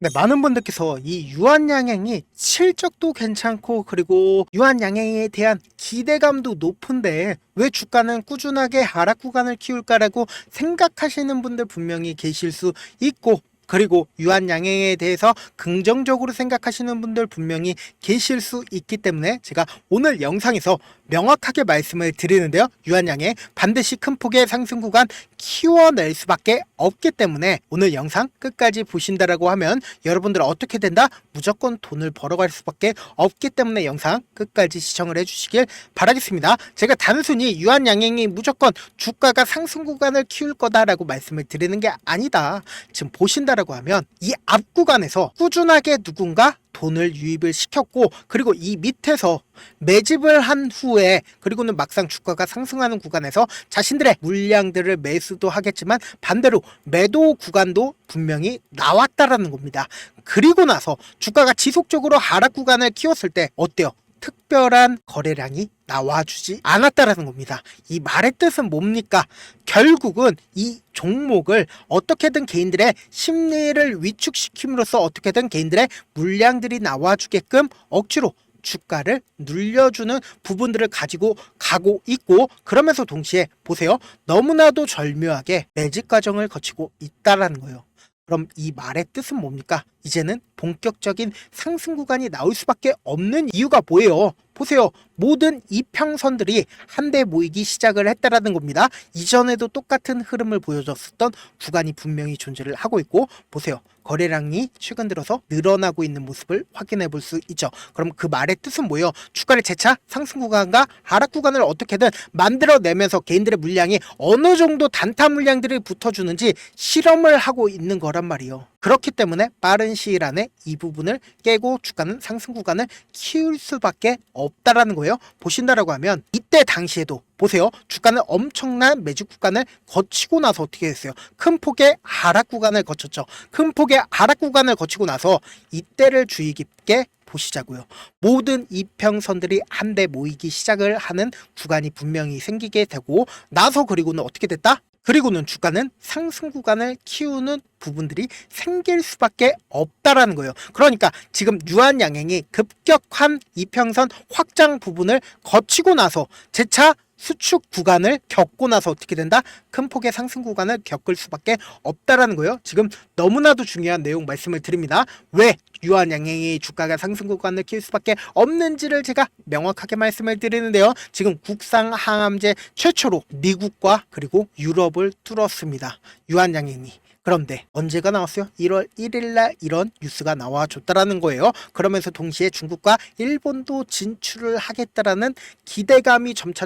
네, 많은 분들께서 이 유한양행이 실적도 괜찮고 그리고 유한양행에 대한 기대감도 높은데 왜 주가는 꾸준하게 하락 구간을 키울까라고 생각하시는 분들 분명히 계실 수 있고, 그리고 유한양행에 대해서 긍정적으로 생각하시는 분들 분명히 계실 수 있기 때문에 제가 오늘 영상에서 명확하게 말씀을 드리는데요. 유한양행 반드시 큰 폭의 상승 구간 키워낼 수밖에 없기 때문에 오늘 영상 끝까지 보신다라고 하면 여러분들 어떻게 된다? 무조건 돈을 벌어갈 수밖에 없기 때문에 영상 끝까지 시청을 해주시길 바라겠습니다. 제가 단순히 유한양행이 무조건 주가가 상승 구간을 키울 거다라고 말씀을 드리는 게 아니다. 지금 보신다라고 하면 이 앞 구간에서 꾸준하게 누군가 돈을 유입을 시켰고, 그리고 이 밑에서 매집을 한 후에 그리고는 막상 주가가 상승하는 구간에서 자신들의 물량들을 매수도 하겠지만 반대로 매도 구간도 분명히 나왔다라는 겁니다. 그리고 나서 주가가 지속적으로 하락 구간을 키웠을 때 어때요? 특별한 거래량이 나와주지 않았다라는 겁니다. 이 말의 뜻은 뭡니까? 결국은 이 종목을 어떻게든 개인들의 심리를 위축시킴으로써 어떻게든 개인들의 물량들이 나와주게끔 억지로 주가를 눌려주는 부분들을 가지고 가고 있고, 그러면서 동시에 보세요. 너무나도 절묘하게 매집 과정을 거치고 있다라는 거예요. 그럼 이 말의 뜻은 뭡니까? 이제는 본격적인 상승 구간이 나올 수밖에 없는 이유가 뭐예요? 보세요. 모든 이평선들이 한데 모이기 시작을 했다라는 겁니다. 이전에도 똑같은 흐름을 보여줬었던 구간이 분명히 존재를 하고 있고, 보세요. 거래량이 최근 들어서 늘어나고 있는 모습을 확인해 볼 수 있죠. 그럼 그 말의 뜻은 뭐예요? 주가를 재차 상승 구간과 하락 구간을 어떻게든 만들어내면서 개인들의 물량이 어느 정도 단타 물량들이 붙어주는지 실험을 하고 있는 거란 말이에요. 그렇기 때문에 빠른 시일 안에 이 부분을 깨고 주가는 상승 구간을 키울 수밖에 없다라는 거예요. 보신다라고 하면 이때 당시에도 보세요. 주가는 엄청난 매집 구간을 거치고 나서 어떻게 했어요? 큰 폭의 하락 구간을 거쳤죠. 큰 폭의 하락 구간을 거치고 나서 이때를 주의 깊게 보시자고요. 모든 이평선들이 한데 모이기 시작을 하는 구간이 분명히 생기게 되고 나서 그리고는 어떻게 됐다? 그리고는 주가는 상승 구간을 키우는 부분들이 생길 수밖에 없다라는 거예요. 그러니까 지금 유한양행이 급격한 이평선 확장 부분을 거치고 나서 재차 수축 구간을 겪고 나서 어떻게 된다? 큰 폭의 상승 구간을 겪을 수밖에 없다라는 거예요. 지금 너무나도 중요한 내용 말씀을 드립니다. 왜 유한양행이 주가가 상승 구간을 키울 수밖에 없는지를 제가 명확하게 말씀을 드리는데요. 지금 국산 항암제 최초로 미국과 그리고 유럽을 뚫었습니다. 유한양행이. 그런데 언제가 나왔어요? 1월 1일날 이런 뉴스가 나와줬다라는 거예요. 그러면서 동시에 중국과 일본도 진출을 하겠다라는 기대감이 점차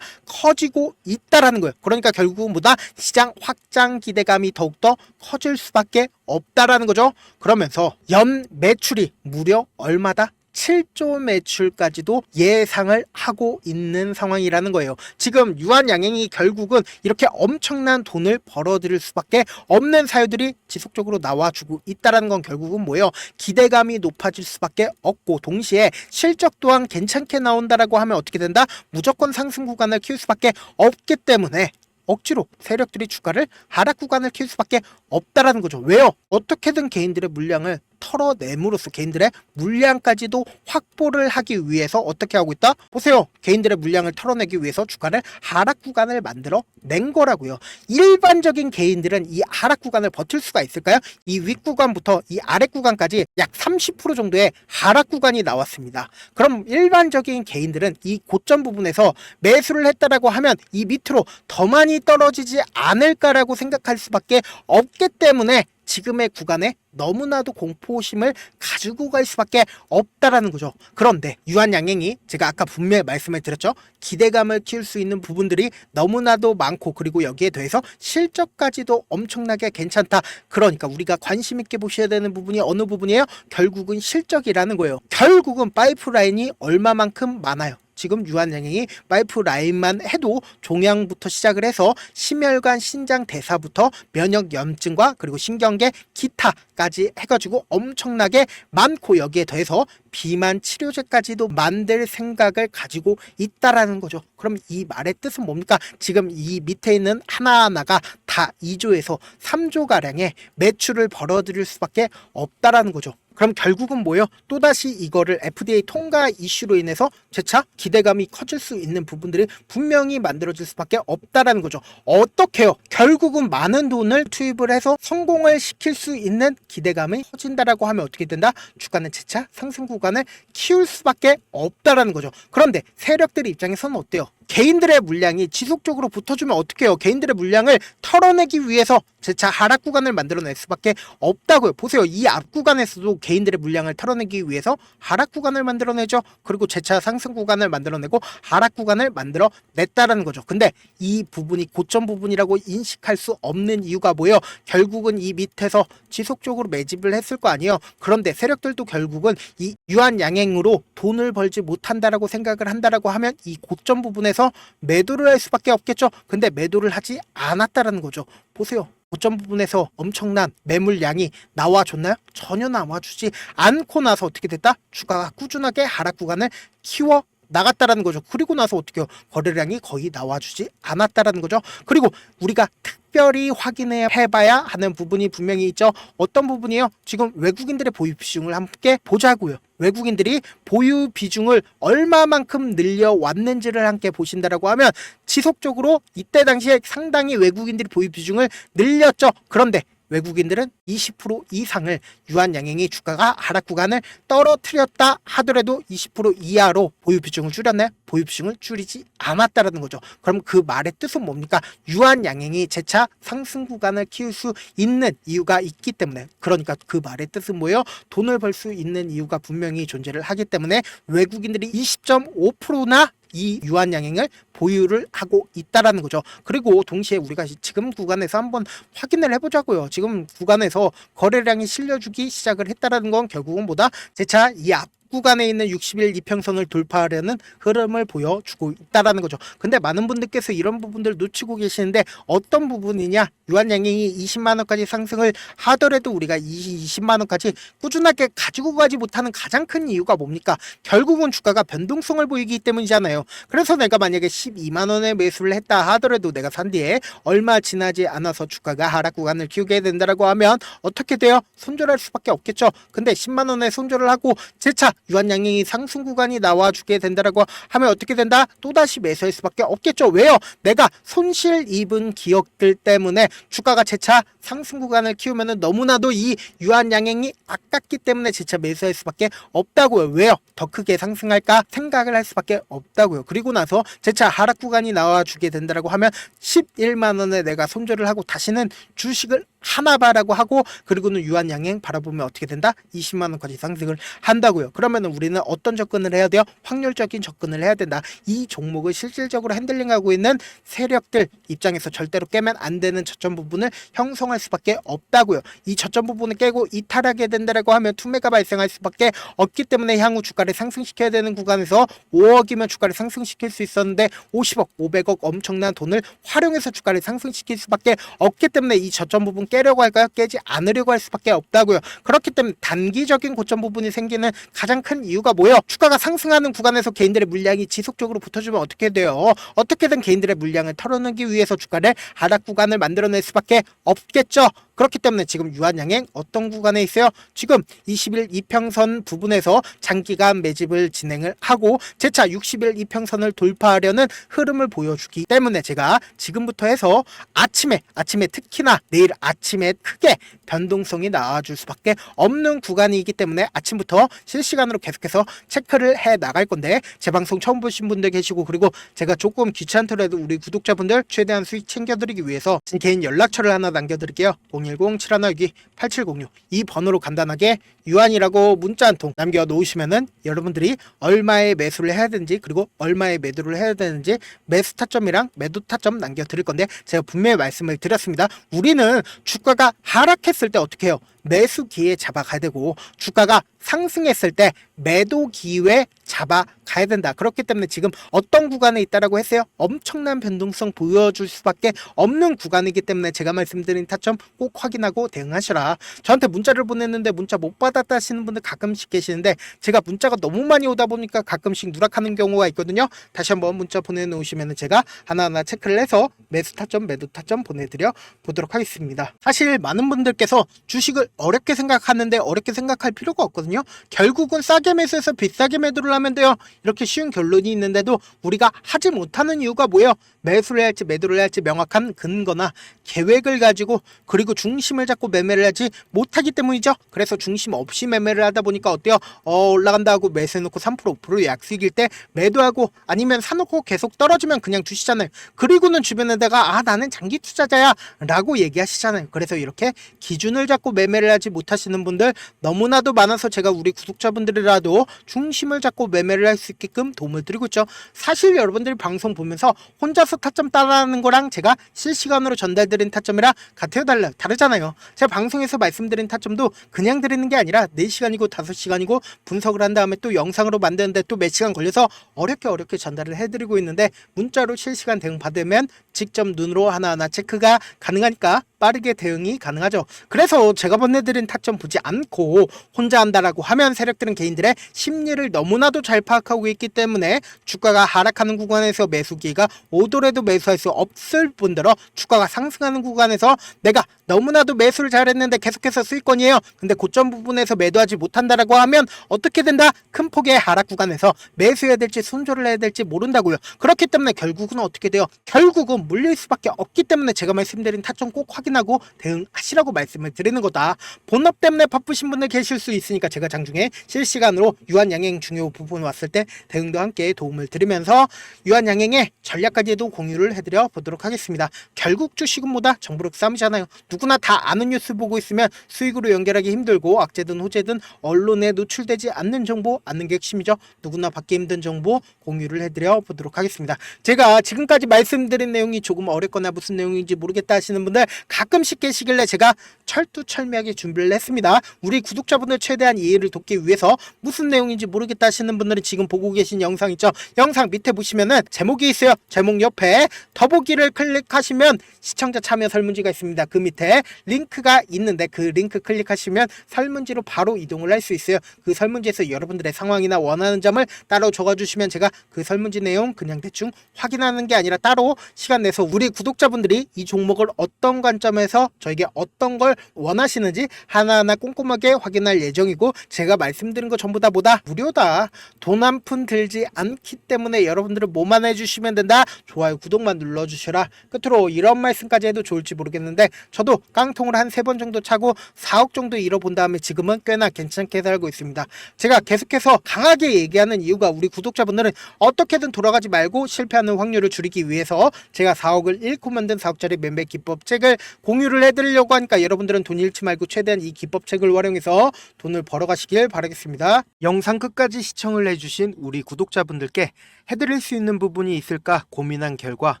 커지고 있다라는 거예요. 그러니까 결국은 보다 시장 확장 기대감이 더욱더 커질 수밖에 없다라는 거죠. 그러면서 연 매출이 무려 얼마다? 7조 매출까지도 예상을 하고 있는 상황이라는 거예요. 지금 유한양행이 결국은 이렇게 엄청난 돈을 벌어들일 수밖에 없는 사유들이 지속적으로 나와주고 있다는 건 결국은 뭐예요? 기대감이 높아질 수밖에 없고 동시에 실적 또한 괜찮게 나온다라고 하면 어떻게 된다? 무조건 상승 구간을 키울 수밖에 없기 때문에 억지로 세력들이 주가를 하락 구간을 키울 수밖에 없다라는 거죠. 왜요? 어떻게든 개인들의 물량을 털어냄으로써 개인들의 물량까지도 확보를 하기 위해서 어떻게 하고 있다? 보세요. 개인들의 물량을 털어내기 위해서 주가를 하락 구간을 만들어 낸 거라고요. 일반적인 개인들은 이 하락 구간을 버틸 수가 있을까요? 이 윗 구간부터 이 아래 구간까지 약 30% 정도의 하락 구간이 나왔습니다. 그럼 일반적인 개인들은 이 고점 부분에서 매수를 했다라고 하면 이 밑으로 더 많이 떨어지지 않을까라고 생각할 수밖에 없기 때문에 지금의 구간에 너무나도 공포심을 가지고 갈 수밖에 없다라는 거죠. 그런데 유한양행이 제가 아까 분명히 말씀을 드렸죠. 기대감을 키울 수 있는 부분들이 너무나도 많고 그리고 여기에 더해서 실적까지도 엄청나게 괜찮다. 그러니까 우리가 관심 있게 보셔야 되는 부분이 어느 부분이에요? 결국은 실적이라는 거예요. 결국은 파이프라인이 얼마만큼 많아요. 지금 유한양행이 파이프 라인만 해도 종양부터 시작을 해서 심혈관 신장 대사부터 면역염증과 그리고 신경계 기타까지 해가지고 엄청나게 많고 여기에 더해서 비만 치료제까지도 만들 생각을 가지고 있다라는 거죠. 그럼 이 말의 뜻은 뭡니까? 지금 이 밑에 있는 하나하나가 다 2조에서 3조가량의 매출을 벌어들일 수밖에 없다라는 거죠. 그럼 결국은 뭐예요? 또다시 이거를 FDA 통과 이슈로 인해서 재차 기대감이 커질 수 있는 부분들이 분명히 만들어질 수밖에 없다라는 거죠. 어떻게요? 결국은 많은 돈을 투입을 해서 성공을 시킬 수 있는 기대감이 커진다라고 하면 어떻게 된다? 주가는 재차 상승 구간을 키울 수밖에 없다라는 거죠. 그런데 세력들의 입장에서는 어때요? 개인들의 물량이 지속적으로 붙어주면 어떻게 해요? 개인들의 물량을 털어내기 위해서 재차 하락 구간을 만들어낼 수밖에 없다고요. 보세요. 이 앞 구간에서도 개인들의 물량을 털어내기 위해서 하락 구간을 만들어내죠. 그리고 재차 상승 구간을 만들어내고 하락 구간을 만들어냈다라는 거죠. 근데 이 부분이 고점 부분이라고 인식할 수 없는 이유가 뭐예요? 결국은 이 밑에서 지속적으로 매집을 했을 거 아니에요. 그런데 세력들도 결국은 이 유한 양행으로 돈을 벌지 못한다라고 생각을 한다라고 하면 이 고점 부분에서 매도를 할 수밖에 없겠죠. 근데 매도를 하지 않았다라는 거죠. 보세요. 고점 부분에서 엄청난 매물량이 나와줬나요? 전혀 나와주지 않고 나서 어떻게 됐다? 주가가 꾸준하게 하락 구간을 키워 나갔다라는 거죠. 그리고 나서 어떻게 해요? 거래량이 거의 나와주지 않았다라는 거죠. 그리고 우리가 특별히 확인해 봐야 하는 부분이 분명히 있죠. 어떤 부분이에요? 지금 외국인들의 보유 비중을 함께 보자고요. 외국인들이 보유 비중을 얼마만큼 늘려왔는지를 함께 보신다라고 하면 지속적으로 이때 당시에 상당히 외국인들이 보유 비중을 늘렸죠. 그런데 외국인들은 20% 이상을 유한 양행이 주가가 하락 구간을 떨어뜨렸다 하더라도 20% 이하로 보유 비중을 줄였나요? 보유 비중을 줄이지 않았다라는 거죠. 그럼 그 말의 뜻은 뭡니까? 유한 양행이 재차 상승 구간을 키울 수 있는 이유가 있기 때문에, 그러니까 그 말의 뜻은 뭐예요? 돈을 벌 수 있는 이유가 분명히 존재를 하기 때문에 외국인들이 20.5%나 이 유한 양행을 보유를 하고 있다라는 거죠. 그리고 동시에 우리가 지금 구간에서 한번 확인을 해보자고요. 지금 구간에서 거래량이 실려주기 시작을 했다라는 건 결국은 뭐다? 재차 이 앞 구간에 있는 60일 이평선을 돌파하려는 흐름을 보여주고 있다라는 거죠. 근데 많은 분들께서 이런 부분들 놓치고 계시는데 어떤 부분이냐? 유한양행이 20만 원까지 상승을 하더라도 우리가 20만 원까지 꾸준하게 가지고 가지 못하는 가장 큰 이유가 뭡니까? 결국은 주가가 변동성을 보이기 때문이잖아요. 그래서 내가 만약에 12만 원에 매수를 했다 하더라도 내가 산 뒤에 얼마 지나지 않아서 주가가 하락 구간을 키우게 된다라고 하면 어떻게 돼요? 손절할 수밖에 없겠죠. 근데 10만 원에 손절을 하고 재차 유한양행이 상승 구간이 나와주게 된다라고 하면 어떻게 된다? 또다시 매수할 수밖에 없겠죠. 왜요? 내가 손실 입은 기업들 때문에 주가가 재차 상승 구간을 키우면은 너무나도 이 유한양행이 아깝기 때문에 재차 매수할 수밖에 없다고요. 왜요? 더 크게 상승할까 생각을 할 수밖에 없다고요. 그리고 나서 재차 하락 구간이 나와주게 된다라고 하면 11만 원에 내가 손절을 하고 다시는 주식을 하나 봐라고 하고 그리고는 유한양행 바라보면 어떻게 된다? 20만 원까지 상승을 한다고요. 그러면 우리는 어떤 접근을 해야 돼요? 확률적인 접근을 해야 된다. 이 종목을 실질적으로 핸들링하고 있는 세력들 입장에서 절대로 깨면 안 되는 저점 부분을 형성할 수밖에 없다고요. 이 저점 부분을 깨고 이탈하게 된다라고 하면 투매가 발생할 수밖에 없기 때문에 향후 주가를 상승시켜야 되는 구간에서 5억이면 주가를 상승시킬 수 있었는데 50억, 500억 엄청난 돈을 활용해서 주가를 상승시킬 수밖에 없기 때문에 이 저점 부분 깨려고 할까요? 깨지 않으려고 할 수밖에 없다고요. 그렇기 때문에 단기적인 고점 부분이 생기는 가장 큰 이유가 뭐예요? 주가가 상승하는 구간에서 개인들의 물량이 지속적으로 붙어주면 어떻게 돼요? 어떻게든 개인들의 물량을 털어내기 위해서 주가를 하락 구간을 만들어낼 수밖에 없겠죠. 그렇기 때문에 지금 유한양행 어떤 구간에 있어요? 지금 20일 이평선 부분에서 장기간 매집을 진행을 하고 재차 60일 이평선을 돌파하려는 흐름을 보여주기 때문에 제가 지금부터 해서 아침에 특히나 내일 아침에 크게 변동성이 나와줄 수밖에 없는 구간이기 때문에 아침부터 실시간으로 계속해서 체크를 해 나갈 건데 제 방송 처음 보신 분들 계시고 그리고 제가 조금 귀찮더라도 우리 구독자분들 최대한 수익 챙겨드리기 위해서 제 개인 연락처를 하나 남겨드릴게요. 010-7162-8706 이 번호로 간단하게 유한이라고 문자 한 통 남겨놓으시면은 여러분들이 얼마에 매수를 해야 되는지 그리고 얼마에 매도를 해야 되는지 매수 타점이랑 매도 타점 남겨드릴 건데 제가 분명히 말씀을 드렸습니다. 우리는 주가가 하락했을 때 어떻게 해요? 매수 기회 잡아가야 되고, 주가가 상승했을 때 매도 기회 잡아가야 된다. 그렇기 때문에 지금 어떤 구간에 있다라고 했어요? 엄청난 변동성 보여줄 수밖에 없는 구간이기 때문에 제가 말씀드린 타점 꼭 확인하고 대응하시라. 저한테 문자를 보냈는데 문자 못 받았다 하시는 분들 가끔씩 계시는데, 제가 문자가 너무 많이 오다 보니까 가끔씩 누락하는 경우가 있거든요. 다시 한번 문자 보내놓으시면 제가 하나하나 체크를 해서 매수 타점, 매도 타점 보내드려 보도록 하겠습니다. 사실 많은 분들께서 주식을 어렵게 생각하는데 어렵게 생각할 필요가 없거든요. 결국은 싸게 매수해서 비싸게 매도를 하면 돼요. 이렇게 쉬운 결론이 있는데도 우리가 하지 못하는 이유가 뭐예요? 매수를 해야 할지 매도를 해야 할지 명확한 근거나 계획을 가지고, 그리고 중심을 잡고 매매를 하지 못하기 때문이죠. 그래서 중심 없이 매매를 하다 보니까 어때요? 올라간다 하고 매수해놓고 3% 5% 약수익일 때 매도하고, 아니면 사놓고 계속 떨어지면 그냥 두시잖아요. 그리고는 주변에다가 나는 장기 투자자야 라고 얘기하시잖아요. 그래서 이렇게 기준을 잡고 매매를 하지 못하시는 분들 너무나도 많아서 제가 우리 구독자분들이라도 중심을 잡고 매매를 할 수 있게끔 도움을 드리고 있죠. 사실 여러분들이 방송 보면서 혼자서 타점 따라하는 거랑 제가 실시간으로 전달드린 타점이랑 같아요, 달라요? 다르잖아요. 제가 방송에서 말씀드린 타점도 그냥 드리는 게 아니라 4시간이고 5시간이고 분석을 한 다음에 또 영상으로 만드는데 또 몇 시간 걸려서 어렵게 전달을 해드리고 있는데, 문자로 실시간 대응 받으면 직접 눈으로 하나하나 체크가 가능하니까 빠르게 대응이 가능하죠. 그래서 제가 보내드린 타점 보지 않고 혼자 한다라고 하면 세력들은 개인들의 심리를 너무나도 잘 파악하고 있기 때문에 주가가 하락하는 구간에서 매수 기회가 오더라도 매수할 수 없을 뿐더러, 주가가 상승하는 구간에서 내가 너무나도 매수를 잘했는데 계속해서 수익권이에요. 근데 고점 부분에서 매도하지 못한다라고 하면 어떻게 된다? 큰 폭의 하락 구간에서 매수해야 될지 손절을 해야 될지 모른다고요. 그렇기 때문에 결국은 어떻게 돼요? 결국은 물릴 수밖에 없기 때문에 제가 말씀드린 타점 꼭 확인하고 대응하시라고 말씀을 드리는 거다. 본업 때문에 바쁘신 분들 계실 수 있으니까 제가 장중에 실시간으로 유한양행 중요 부분 왔을 때 대응도 함께 도움을 드리면서 유한양행의 전략까지도 공유를 해드려 보도록 하겠습니다. 결국 주식은 뭐다? 정보력 싸움이잖아요. 누구나 다 아는 뉴스 보고 있으면 수익으로 연결하기 힘들고, 악재든 호재든 언론에 노출되지 않는 정보 아는 게 핵심이죠. 누구나 받기 힘든 정보 공유를 해드려 보도록 하겠습니다. 제가 지금까지 말씀드린 내용이 조금 어렵거나 무슨 내용인지 모르겠다 하시는 분들 가끔씩 계시길래 제가 철두철미하게 준비를 했습니다. 우리 구독자분들 최대한 이해를 돕기 위해서 무슨 내용인지 모르겠다 하시는 분들은 지금 보고 계신 영상 있죠? 영상 밑에 보시면은 제목이 있어요. 제목 옆에 더보기를 클릭하시면 시청자 참여 설문지가 있습니다. 그 밑에 링크가 있는데 그 링크 클릭하시면 설문지로 바로 이동을 할 수 있어요. 그 설문지에서 여러분들의 상황이나 원하는 점을 따로 적어주시면 제가 그 설문지 내용 그냥 대충 확인하는 게 아니라 따로 시간 내서 우리 구독자분들이 이 종목을 어떤 관점에서 저에게 어떤 걸 원하시는지 하나하나 꼼꼼하게 확인할 예정이고, 제가 말씀드린 거 전부 다 뭐다? 무료다. 돈 한 푼 들지 않기 때문에 여러분들은 뭐만 해주시면 된다? 좋아요, 구독만 눌러주셔라. 끝으로 이런 말씀까지 해도 좋을지 모르겠는데, 저도 깡통을 한 3번 정도 차고 4억 정도 잃어본 다음에 지금은 꽤나 괜찮게 살고 있습니다. 제가 계속해서 강하게 얘기하는 이유가 우리 구독자분들은 어떻게든 돌아가지 말고 실패하는 확률을 줄이기 위해서 제가 4억을 잃고 만든 4억짜리 매매 기법책을 공유를 해드리려고 하니까, 여러분들은 돈 잃지 말고 최대한 이 기법책을 활용해서 돈을 벌어가시길 바라겠습니다. 영상 끝까지 시청을 해주신 우리 구독자분들께 해드릴 수 있는 부분이 있을까 고민한 결과,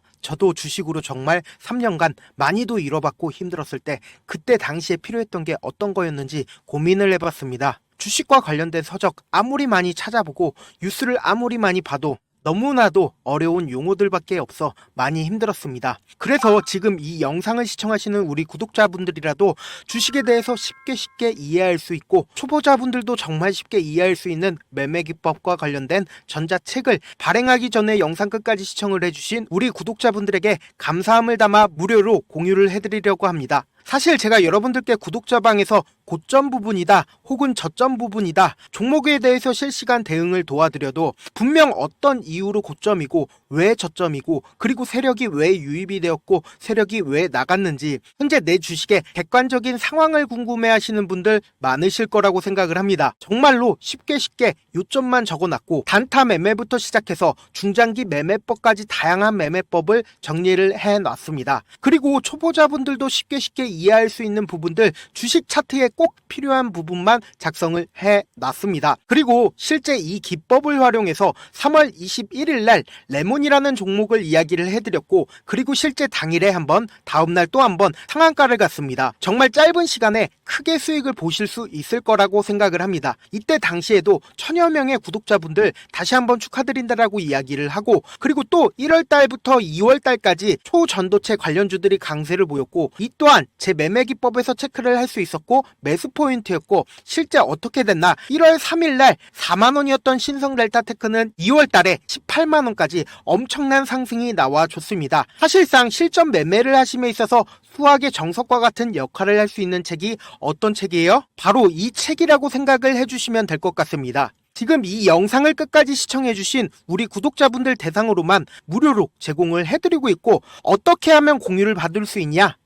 저도 주식으로 정말 3년간 많이도 잃어봤고 힘들었을 때 그때 당시에 필요했던 게 어떤 거였는지 고민을 해봤습니다. 주식과 관련된 서적 아무리 많이 찾아보고 뉴스를 아무리 많이 봐도 너무나도 어려운 용어들밖에 없어 많이 힘들었습니다. 그래서 지금 이 영상을 시청하시는 우리 구독자분들이라도 주식에 대해서 쉽게 이해할 수 있고, 초보자분들도 정말 쉽게 이해할 수 있는 매매 기법과 관련된 전자책을 발행하기 전에 영상 끝까지 시청을 해주신 우리 구독자분들에게 감사함을 담아 무료로 공유를 해드리려고 합니다. 사실 제가 여러분들께 구독자방에서 고점 부분이다 혹은 저점 부분이다 종목에 대해서 실시간 대응을 도와드려도 분명 어떤 이유로 고점이고 왜 저점이고, 그리고 세력이 왜 유입이 되었고 세력이 왜 나갔는지 현재 내 주식의 객관적인 상황을 궁금해 하시는 분들 많으실 거라고 생각을 합니다. 정말로 쉽게 요점만 적어놨고 단타 매매부터 시작해서 중장기 매매법까지 다양한 매매법을 정리를 해놨습니다. 그리고 초보자분들도 쉽게 이해할 수 있는 부분들, 주식 차트에 꼭 필요한 부분만 작성을 해놨습니다. 그리고 실제 이 기법을 활용해서 3월 21일 날 레몬이라는 종목을 이야기를 해드렸고, 그리고 실제 당일에 한번, 다음날 또 한번 상한가를 갔습니다. 정말 짧은 시간에 크게 수익을 보실 수 있을 거라고 생각을 합니다. 이때 당시에도 1000여 명의 구독자분들 다시 한번 축하드린다라고 이야기를 하고, 그리고 또 1월 달부터 2월 달까지 초전도체 관련주들이 강세를 보였고, 이 또한 제 매매 기법에서 체크를 할 수 있었고 매수 포인트였고, 실제 어떻게 됐나, 1월 3일 날 4만원이었던 신성 델타테크는 2월 달에 18만원까지 엄청난 상승이 나와줬습니다. 사실상 실전 매매를 하심에 있어서 수학의 정석과 같은 역할을 할 수 있는 책이 어떤 책이에요? 바로 이 책이라고 생각을 해주시면 될 것 같습니다. 지금 이 영상을 끝까지 시청해주신 우리 구독자분들 대상으로만 무료로 제공을 해드리고 있고, 어떻게 하면 공유를 받을 수 있냐?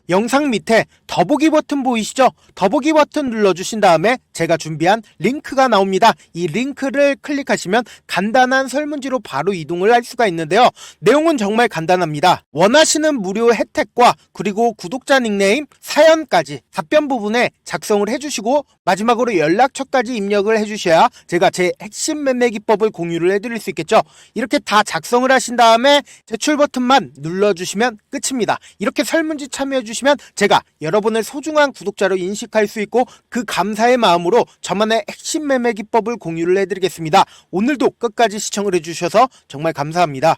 영상 밑에 더보기 버튼 보이시죠? 더보기 버튼 눌러주신 다음에 제가 준비한 링크가 나옵니다. 이 링크를 클릭하시면 간단한 설문지로 바로 이동을 할 수가 있는데요. 내용은 정말 간단합니다. 원하시는 무료 혜택과 그리고 구독자 닉네임, 사연까지 답변 부분에 작성을 해주시고, 마지막으로 연락처까지 입력을 해주셔야 제가 제 핵심 매매 기법을 공유를 해드릴 수 있겠죠. 이렇게 다 작성을 하신 다음에 제출 버튼만 눌러주시면 끝입니다. 이렇게 설문지 참여해주시면 제가 여러분을 소중한 구독자로 인식할 수 있고, 그 감사의 마음으로 저만의 핵심 매매 기법을 공유를 해드리겠습니다. 오늘도 끝까지 시청을 해주셔서 정말 감사합니다.